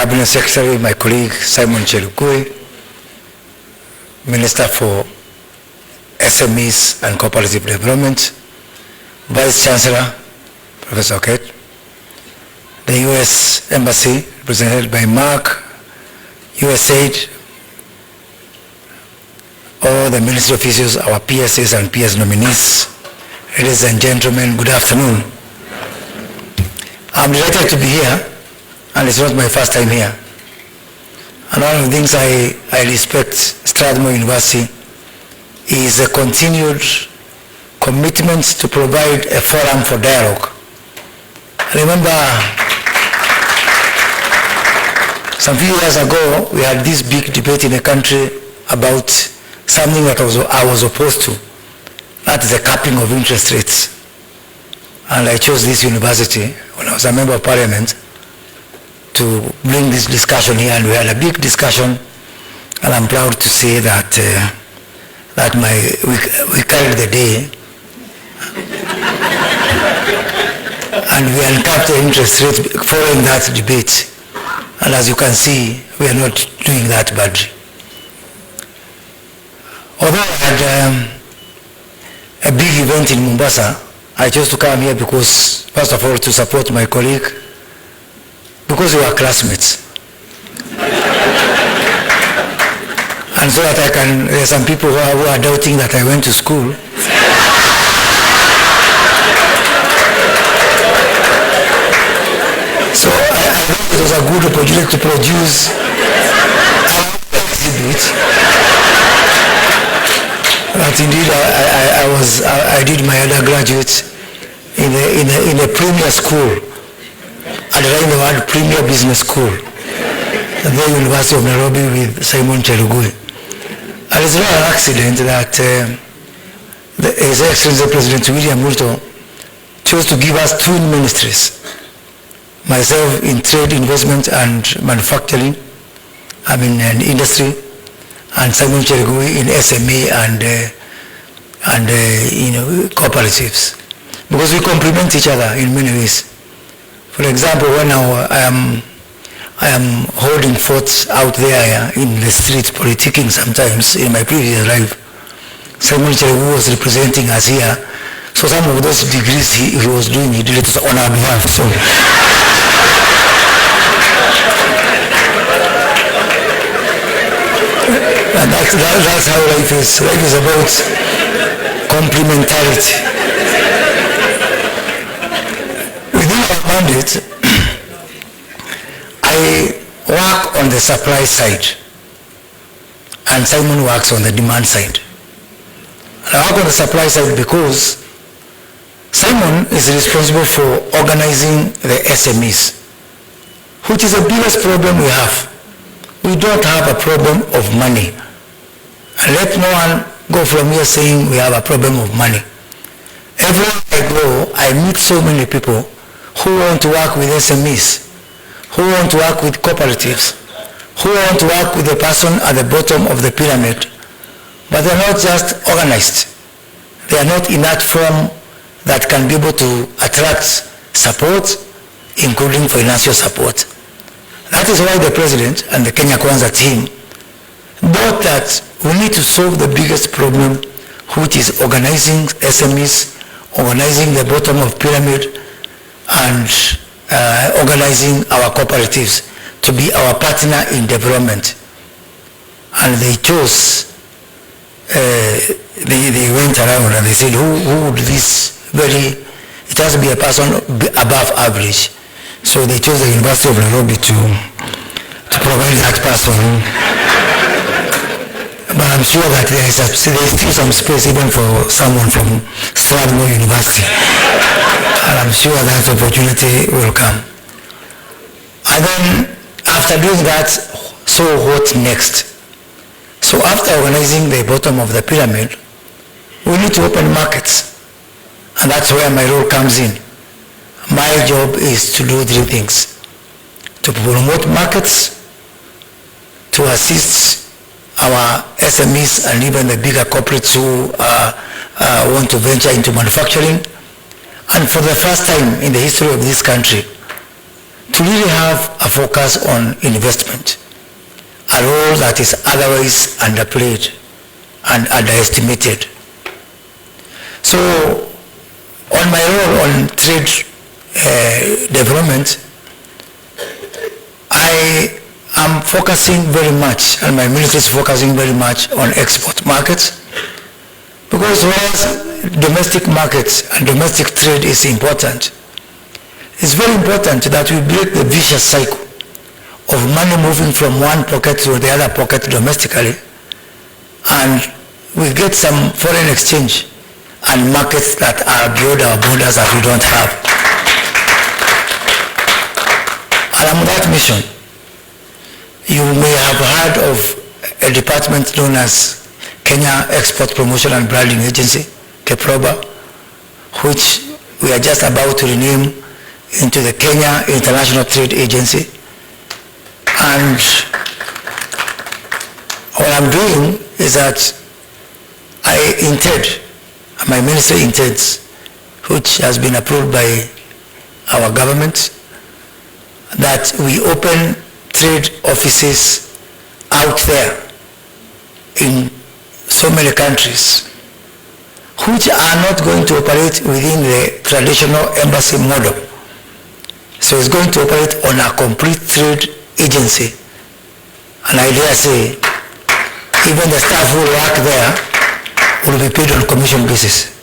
Cabinet Secretary, my colleague Simon Chelukwe, Minister for SMEs and Cooperative Development, Vice Chancellor, Professor Oket, the U.S. Embassy, represented by Mark, USAID, all the ministry officials, our PSAs and PS nominees, ladies and gentlemen, good afternoon. I'm delighted to be here, and it's not my first time here. And one of the things I respect Strathmore University is a continued commitment to provide a forum for dialogue. I remember some few years ago, we had this big debate in the country about something that I was opposed to. That is the capping of interest rates. And I chose this university when I was a member of parliament to bring this discussion here, and we had a big discussion, and I'm proud to say that we carried the day, and we uncapped the interest rate following that debate. And as you can see, we are not doing that badly. Although I had a big event in Mombasa, I chose to come here because, first of all, to support my colleague, because we are classmates. And so that there are some people who are doubting that I went to school. So I think it was a good opportunity to produce an exhibit. But indeed, I did my undergraduate in a premier school, underlying the word Premier Business School, at the University of Nairobi with Simon Chelukwe. And it's not an accident that His Excellency President William Ruto chose to give us twin ministries. Myself in trade, investment and manufacturing, I'm in industry, and Simon Chelukwe in SME and cooperatives. Because we complement each other in many ways. For example, when I am holding forts out there in the street, politicking sometimes in my previous life, Simon Chelukwe was representing us here. So some of those degrees he was doing, he did it on our behalf. So. And that's how life is. Life is about complementarity. Within our mandate, I work on the supply side, and Simon works on the demand side. And I work on the supply side because Simon is responsible for organizing the SMEs, which is the biggest problem we have. We don't have a problem of money. And let no one go from here saying we have a problem of money. Everywhere I go, I meet so many people who want to work with SMEs, who want to work with cooperatives, who want to work with the person at the bottom of the pyramid, but they're not just organized. They are not in that form that can be able to attract support, including financial support. That is why the President and the Kenya Kwanza team thought that we need to solve the biggest problem, which is organizing SMEs, organizing the bottom of pyramid, and organizing our cooperatives to be our partner in development. And they chose, they went around and they said, who would this it has to be a person above average. So they chose the University of Nairobi to provide that person. But I'm sure that there is still some space even for someone from Strathmore University. And I'm sure that opportunity will come. And then after doing that, so what next? So after organizing the bottom of the pyramid, we need to open markets. And that's where my role comes in. My job is to do three things: to promote markets, to assist our SMEs and even the bigger corporates who want to venture into manufacturing, and for the first time in the history of this country, to really have a focus on investment, a role that is otherwise underplayed and underestimated. So on my role on trade development, I am focusing very much, and my ministry is focusing very much on export markets, because whereas domestic markets and domestic trade is important, it's very important that we break the vicious cycle of money moving from one pocket to the other pocket domestically, and we get some foreign exchange and markets that are beyond our borders that we don't have. And I'm on that mission. You may have heard of a department known as Kenya Export Promotion and Branding Agency, KEPROBA, which we are just about to rename into the Kenya International Trade Agency. And what I'm doing is that I intend, my ministry intends, which has been approved by our government, that we open trade offices out there in so many countries which are not going to operate within the traditional embassy model. So it's going to operate on a complete trade agency. And I dare say, even the staff who work there will be paid on commission basis.